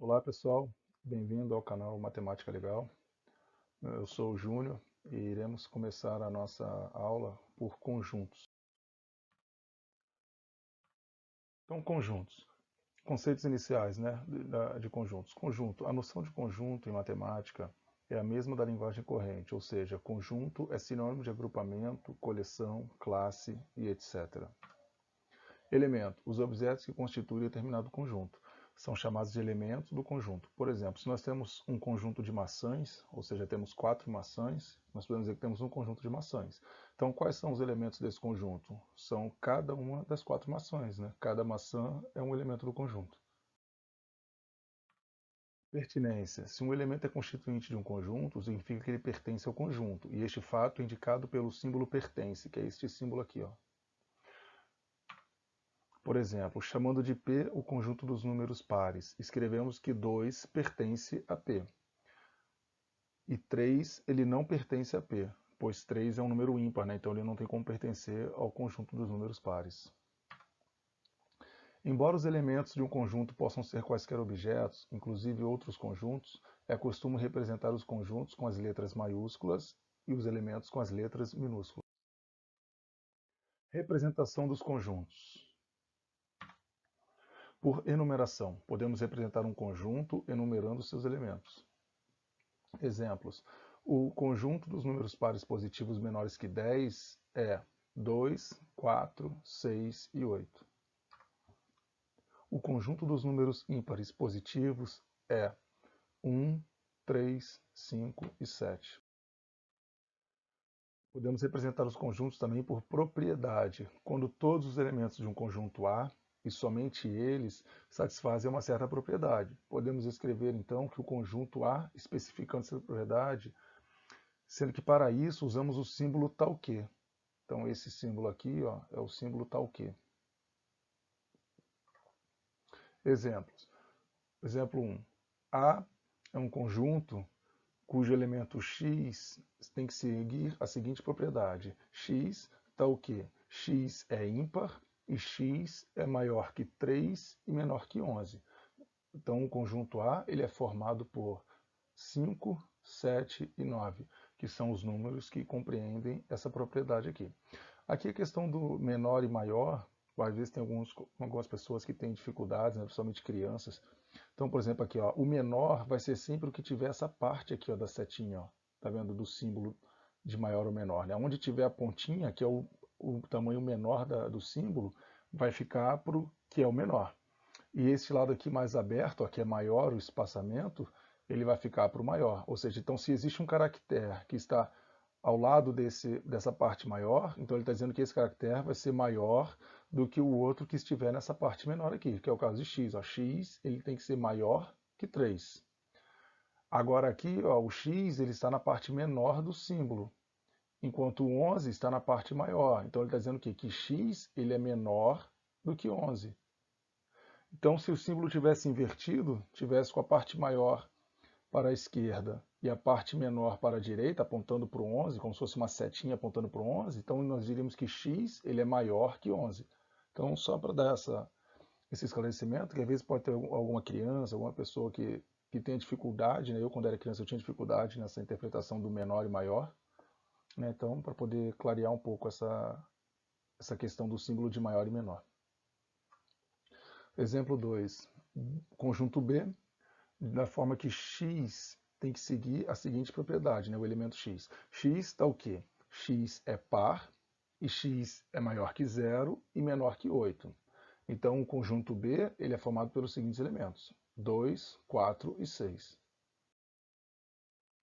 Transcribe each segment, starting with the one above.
Olá pessoal, bem-vindo ao canal Matemática Legal. Eu sou o Júnior e iremos começar a nossa aula por conjuntos. Então, conjuntos. Conceitos iniciais, de conjuntos. Conjunto. A noção de conjunto em matemática é a mesma da linguagem corrente, ou seja, conjunto é sinônimo de agrupamento, coleção, classe e etc. Elemento. Os objetos que constituem determinado conjunto. São chamados de elementos do conjunto. Por exemplo, se nós temos um conjunto de maçãs, ou seja, temos 4 maçãs, nós podemos dizer que temos um conjunto de maçãs. Então, quais são os elementos desse conjunto? São cada uma das 4 maçãs, né? Cada maçã é um elemento do conjunto. Pertinência. Se um elemento é constituinte de um conjunto, significa que ele pertence ao conjunto, e este fato é indicado pelo símbolo pertence, que é este símbolo aqui, ó. Por exemplo, chamando de P o conjunto dos números pares, escrevemos que 2 pertence a P. E 3 ele não pertence a P, pois 3 é um número ímpar, né? Então ele não tem como pertencer ao conjunto dos números pares. Embora os elementos de um conjunto possam ser quaisquer objetos, inclusive outros conjuntos, é costume representar os conjuntos com as letras maiúsculas e os elementos com as letras minúsculas. Representação dos conjuntos. Por enumeração, podemos representar um conjunto enumerando seus elementos. Exemplos. O conjunto dos números pares positivos menores que 10 é 2, 4, 6 e 8. O conjunto dos números ímpares positivos é 1, 3, 5 e 7. Podemos representar os conjuntos também por propriedade, quando todos os elementos de um conjunto A e somente eles satisfazem uma certa propriedade. Podemos escrever então que o conjunto A, especificando essa propriedade, sendo que para isso usamos o símbolo tal que. Então esse símbolo aqui, ó, é o símbolo tal que. Exemplos. Exemplo 1. A é um conjunto cujo elemento x tem que seguir a seguinte propriedade. X tal que x é ímpar e x é maior que 3 e menor que 11. Então o conjunto A ele é formado por 5, 7 e 9, que são os números que compreendem essa propriedade aqui. Aqui a questão do menor e maior, às vezes tem algumas pessoas que têm dificuldades, né, principalmente crianças. Então, por exemplo, aqui, ó, o menor vai ser sempre o que tiver essa parte aqui, ó, da setinha, ó, tá vendo? Do símbolo de maior ou menor, né? Onde tiver a pontinha, que é o tamanho menor do símbolo, vai ficar para o que é o menor. E esse lado aqui mais aberto, ó, que é maior o espaçamento, ele vai ficar para o maior. Ou seja, então se existe um caractere que está ao lado dessa parte maior, então ele está dizendo que esse caractere vai ser maior do que o outro que estiver nessa parte menor aqui, que é o caso de x. Ó, x ele tem que ser maior que 3. Agora aqui, ó, o x ele está na parte menor do símbolo, enquanto o 11 está na parte maior. Então ele está dizendo que x ele é menor do que 11. Então, se o símbolo tivesse invertido, tivesse com a parte maior para a esquerda e a parte menor para a direita, apontando para o 11, como se fosse uma setinha apontando para o 11, então nós diríamos que x ele é maior que 11. Então, só para dar esse esclarecimento, que às vezes pode ter alguma criança, alguma pessoa que tenha dificuldade, né? Eu, quando era criança, eu tinha dificuldade nessa interpretação do menor e maior, né? Então, para poder clarear um pouco essa questão do símbolo de maior e menor. Exemplo 2. Conjunto B, da forma que x tem que seguir a seguinte propriedade, né, o elemento x. X está o quê? X é par e x é maior que 0 e menor que 8. Então o conjunto B ele é formado pelos seguintes elementos: 2, 4 e 6.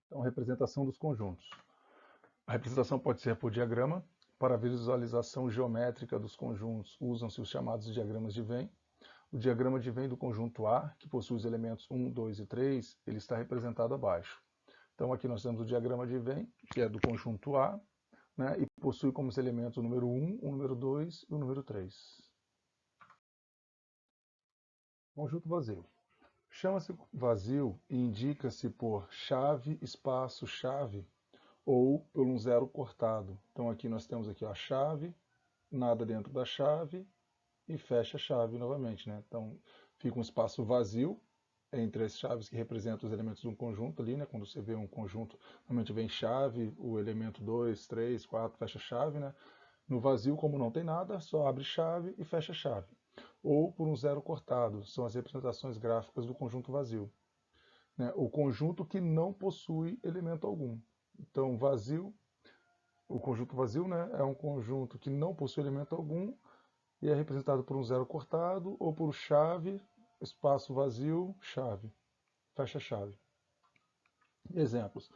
Então representação dos conjuntos. A representação pode ser por diagrama. Para a visualização geométrica dos conjuntos usam-se os chamados diagramas de Venn. O diagrama de Venn do conjunto A, que possui os elementos 1, 2 e 3, ele está representado abaixo. Então aqui nós temos o diagrama de Venn, que é do conjunto A, né, e possui como elementos o número 1, o número 2 e o número 3. Conjunto vazio. Chama-se vazio e indica-se por chave, espaço, chave, ou por um zero cortado. Então aqui nós temos aqui a chave, nada dentro da chave, e fecha a chave novamente, né? Então fica um espaço vazio, entre as chaves que representam os elementos de um conjunto ali, né? Quando você vê um conjunto, normalmente vem chave, o elemento 2, 3, 4, fecha chave, né? No vazio, como não tem nada, só abre chave e fecha chave. Ou por um zero cortado, são as representações gráficas do conjunto vazio. Né? O conjunto que não possui elemento algum. Então, vazio, o conjunto vazio, né, é um conjunto que não possui elemento algum e é representado por um zero cortado ou por chave, espaço vazio, chave, fecha chave. Exemplos.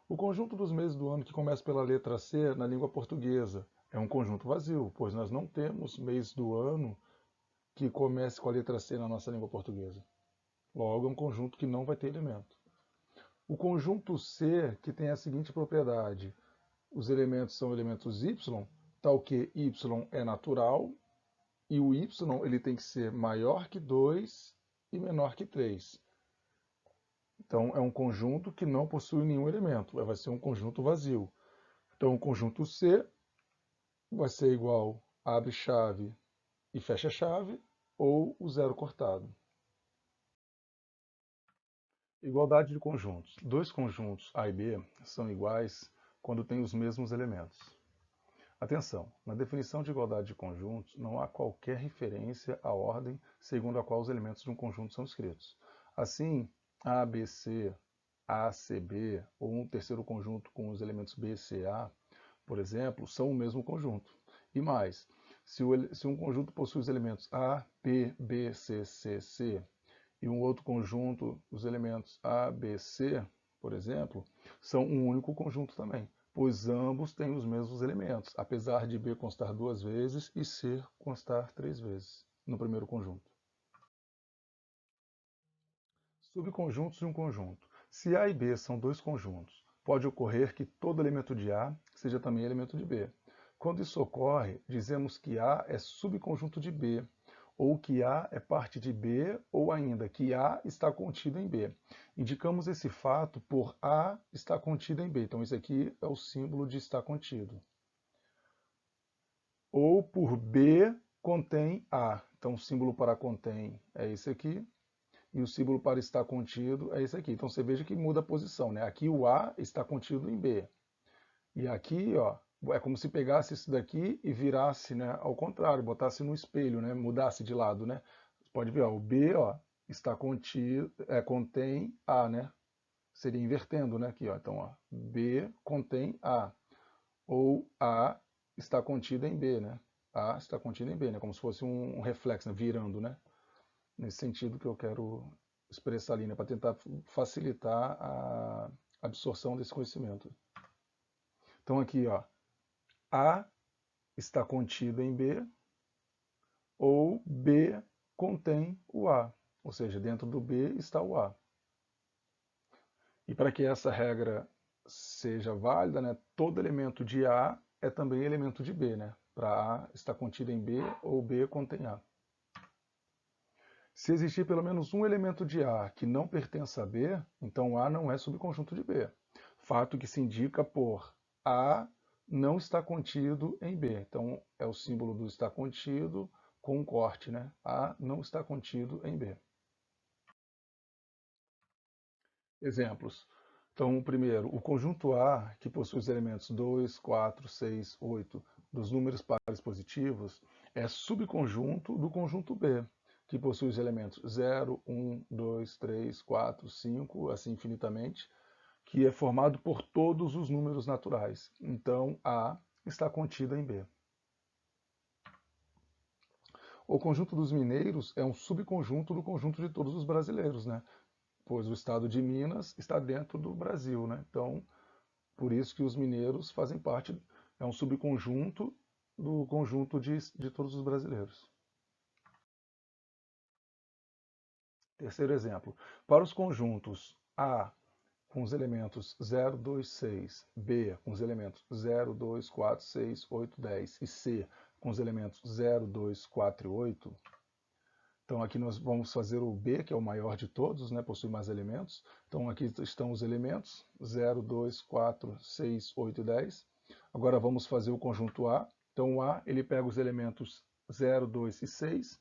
O conjunto dos meses do ano que começa pela letra C na língua portuguesa é um conjunto vazio, pois nós não temos mês do ano que comece com a letra C na nossa língua portuguesa. Logo, é um conjunto que não vai ter elemento. O conjunto C, que tem a seguinte propriedade: os elementos são elementos y, tal que y é natural, e o y ele tem que ser maior que 2 e menor que 3. Então, é um conjunto que não possui nenhum elemento, vai ser um conjunto vazio. Então, o conjunto C vai ser igual a abre chave e fecha chave, ou o zero cortado. Igualdade de conjuntos. Dois conjuntos A e B são iguais quando têm os mesmos elementos. Atenção, na definição de igualdade de conjuntos não há qualquer referência à ordem segundo a qual os elementos de um conjunto são escritos. Assim, ABC, ACB ou um terceiro conjunto com os elementos BCA, por exemplo, são o mesmo conjunto. E mais, se um conjunto possui os elementos A, P, B, C, C, C, e um outro conjunto, os elementos A, B, C, por exemplo, são um único conjunto também, pois ambos têm os mesmos elementos, apesar de B constar 2 vezes e C constar 3 vezes no primeiro conjunto. Subconjuntos de um conjunto. Se A e B são dois conjuntos, pode ocorrer que todo elemento de A seja também elemento de B. Quando isso ocorre, dizemos que A é subconjunto de B, ou que A é parte de B, ou ainda que A está contido em B. Indicamos esse fato por A está contido em B. Então, esse aqui é o símbolo de está contido. Ou por B contém A. Então, o símbolo para contém é esse aqui. E o símbolo para estar contido é esse aqui. Então, você veja que muda a posição, né? Aqui o A está contido em B. E aqui, ó, é como se pegasse isso daqui e virasse, né, ao contrário, botasse no espelho, né, mudasse de lado, né? Você pode ver, ó, o B, ó, está contido, contém A, né? Seria invertendo, né, aqui, ó. Então, ó, B contém A, ou A está contido em B, né? A está contido em B, né? Como se fosse um reflexo, né, virando, né? Nesse sentido que eu quero expressar ali, né, para tentar facilitar a absorção desse conhecimento. Então, aqui, ó, A está contido em B, ou B contém o A, ou seja, dentro do B está o A. E para que essa regra seja válida, né, todo elemento de A é também elemento de B, né? Para A estar contido em B ou B contém A. Se existir pelo menos um elemento de A que não pertença a B, então A não é subconjunto de B. Fato que se indica por A não está contido em B. Então é o símbolo do está contido com um corte, né? A não está contido em B. Exemplos. Então, primeiro, o conjunto A, que possui os elementos 2, 4, 6, 8 dos números pares positivos, é subconjunto do conjunto B, que possui os elementos 0, 1, 2, 3, 4, 5, assim infinitamente, que é formado por todos os números naturais. Então, A está contida em B. O conjunto dos mineiros é um subconjunto do conjunto de todos os brasileiros, né? Pois o estado de Minas está dentro do Brasil, né? Então, por isso que os mineiros fazem parte, é um subconjunto do conjunto de todos os brasileiros. Terceiro exemplo. Para os conjuntos A com os elementos 0, 2, 6, B com os elementos 0, 2, 4, 6, 8, 10 e C com os elementos 0, 2, 4 e 8, então aqui nós vamos fazer o B, que é o maior de todos, né, possui mais elementos. Então aqui estão os elementos 0, 2, 4, 6, 8 e 10. Agora vamos fazer o conjunto A. Então o A ele pega os elementos 0, 2 e 6.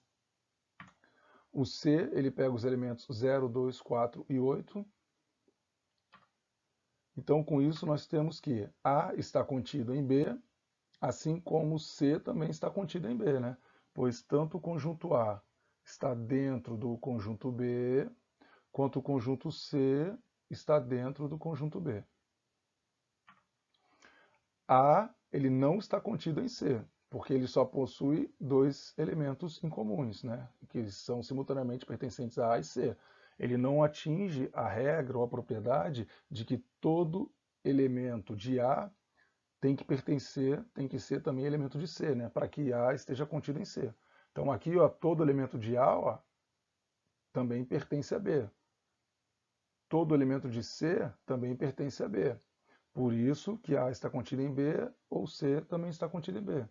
O C, ele pega os elementos 0, 2, 4 e 8. Então, com isso, nós temos que A está contido em B, assim como C também está contido em B, né? Pois tanto o conjunto A está dentro do conjunto B, quanto o conjunto C está dentro do conjunto B. A, ele não está contido em C, porque ele só possui dois elementos incomuns, né? Que são simultaneamente pertencentes a A e C. Ele não atinge a regra ou a propriedade de que todo elemento de A tem que pertencer, tem que ser também elemento de C, né? Para que A esteja contido em C. Então aqui, ó, todo elemento de A, ó, também pertence a B. Todo elemento de C também pertence a B. Por isso que A está contido em B, ou C também está contido em B.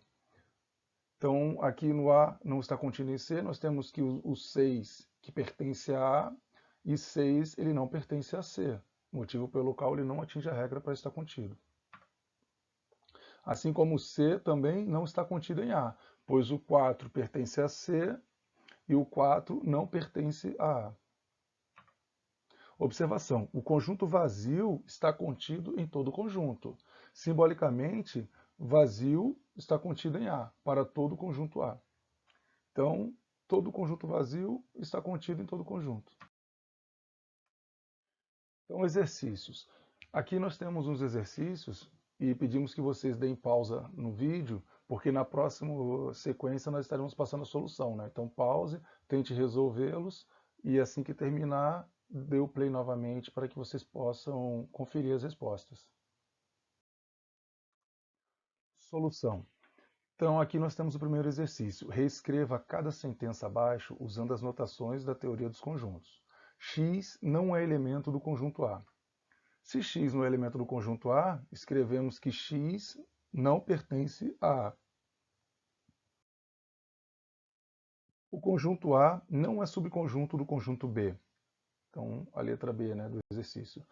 Então, aqui no A não está contido em C, nós temos que o 6 que pertence a A, e 6 ele não pertence a C, motivo pelo qual ele não atinge a regra para estar contido. Assim como o C também não está contido em A, pois o 4 pertence a C e o 4 não pertence a A. Observação: o conjunto vazio está contido em todo o conjunto. Simbolicamente, vazio está contido em A, para todo o conjunto A. Então, todo conjunto vazio está contido em todo conjunto. Então, exercícios. Aqui nós temos uns exercícios e pedimos que vocês deem pausa no vídeo, porque na próxima sequência nós estaremos passando a solução, né? Então, pause, tente resolvê-los e assim que terminar, dê o play novamente para que vocês possam conferir as respostas. Solução. Então, aqui nós temos o primeiro exercício. Reescreva cada sentença abaixo usando as notações da teoria dos conjuntos. X não é elemento do conjunto A. Se X não é elemento do conjunto A, escrevemos que X não pertence a A. O conjunto A não é subconjunto do conjunto B. Então, a letra B, né, do exercício.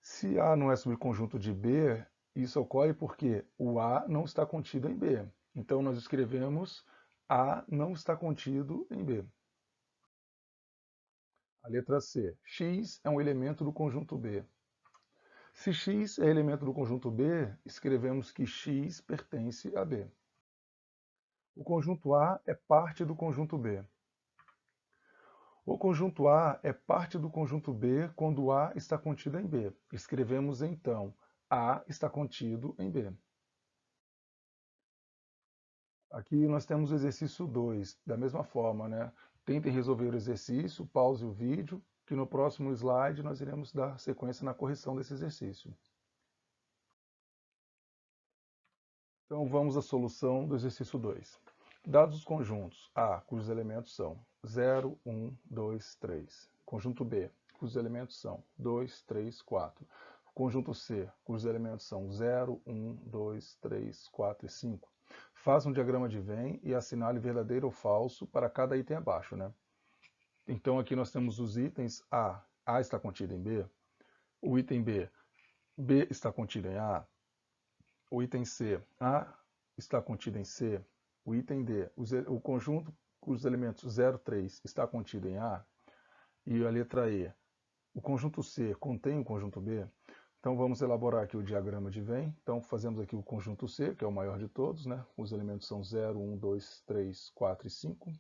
Se A não é subconjunto de B, isso ocorre porque o A não está contido em B. Então, nós escrevemos A não está contido em B. A letra C. X é um elemento do conjunto B. Se X é elemento do conjunto B, escrevemos que X pertence a B. O conjunto A é parte do conjunto B. O conjunto A é parte do conjunto B quando A está contido em B. Escrevemos então A está contido em B. Aqui nós temos o exercício 2, da mesma forma, né? Tentem resolver o exercício, pause o vídeo, que no próximo slide nós iremos dar sequência na correção desse exercício. Então vamos à solução do exercício 2. Dados os conjuntos A, cujos elementos são 0, 1, 2, 3. Conjunto B, cujos elementos são 2, 3, 4. Conjunto C, cujos elementos são 0, 1, 2, 3, 4 e 5. Faça um diagrama de Venn e assinale verdadeiro ou falso para cada item abaixo, né? Então aqui nós temos os itens A está contido em B. O item B está contido em A. O item C, A está contido em C. O item D, o conjunto cujos elementos 0, 3 está contido em A. E a letra E, o conjunto C contém o conjunto B. Então vamos elaborar aqui o diagrama de Venn. Então fazemos aqui o conjunto C, que é o maior de todos, né? Os elementos são 0, 1, 2, 3, 4 e 5.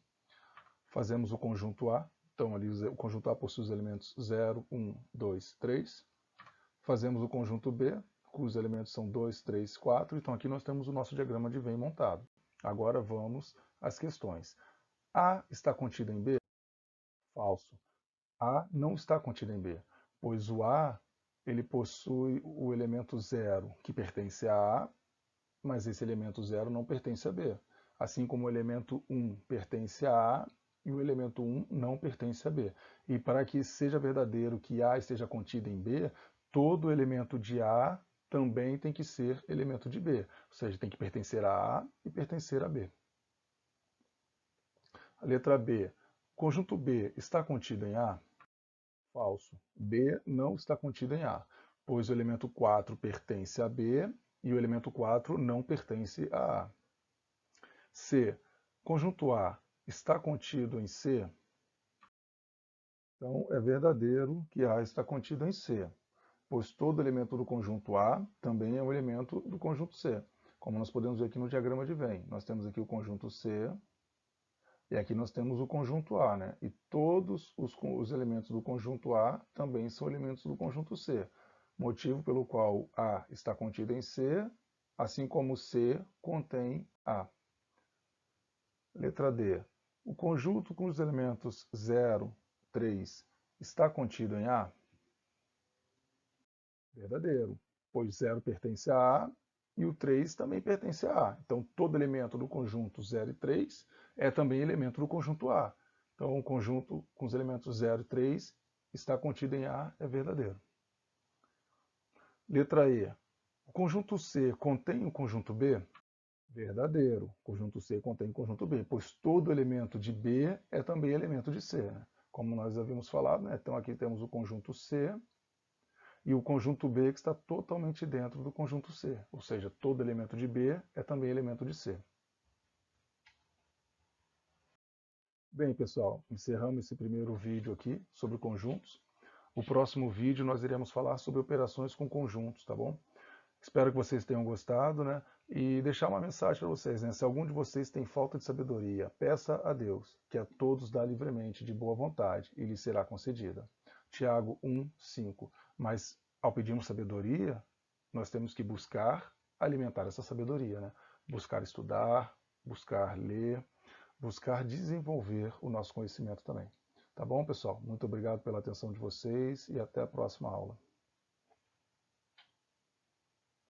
Fazemos o conjunto A. Então ali o conjunto A possui os elementos 0, 1, 2, 3. Fazemos o conjunto B, cujos elementos são 2, 3, 4. Então aqui nós temos o nosso diagrama de Venn montado. Agora vamos às questões. A está contido em B? Falso. A não está contido em B, pois o A ele possui o elemento 0, que pertence a A, mas esse elemento 0 não pertence a B. Assim como o elemento 1 pertence a A e o elemento 1 não pertence a B. E para que seja verdadeiro que A esteja contido em B, todo elemento de A também tem que ser elemento de B. Ou seja, tem que pertencer a A e pertencer a B. A letra B. Conjunto B está contido em A? Falso. B não está contido em A, pois o elemento 4 pertence a B e o elemento 4 não pertence a A. C. Conjunto A está contido em C? Então, é verdadeiro que A está contido em C, pois todo elemento do conjunto A também é um elemento do conjunto C. Como nós podemos ver aqui no diagrama de Venn, nós temos aqui o conjunto C, e aqui nós temos o conjunto A, né? E todos os elementos do conjunto A também são elementos do conjunto C, motivo pelo qual A está contido em C, assim como C contém A. Letra D. O conjunto com os elementos 0, 3 está contido em A? Verdadeiro, pois 0 pertence a A e o 3 também pertence a A. Então, todo elemento do conjunto 0 e 3 é também elemento do conjunto A. Então, o conjunto com os elementos 0 e 3 está contido em A, é verdadeiro. Letra E. O conjunto C contém o conjunto B? Verdadeiro. O conjunto C contém o conjunto B, pois todo elemento de B é também elemento de C, né? Como nós havíamos falado, né? Então aqui temos o conjunto C e o conjunto B que está totalmente dentro do conjunto C, ou seja, todo elemento de B é também elemento de C. Bem, pessoal, encerramos esse primeiro vídeo aqui sobre conjuntos. O próximo vídeo nós iremos falar sobre operações com conjuntos, tá bom? Espero que vocês tenham gostado, né? E deixar uma mensagem para vocês, né? Se algum de vocês tem falta de sabedoria, peça a Deus, que a todos dá livremente, de boa vontade, e lhe será concedida. Tiago 1:5. Mas ao pedirmos sabedoria, nós temos que buscar alimentar essa sabedoria, né? Buscar estudar, buscar ler, buscar desenvolver o nosso conhecimento também. Tá bom, pessoal? Muito obrigado pela atenção de vocês e até a próxima aula.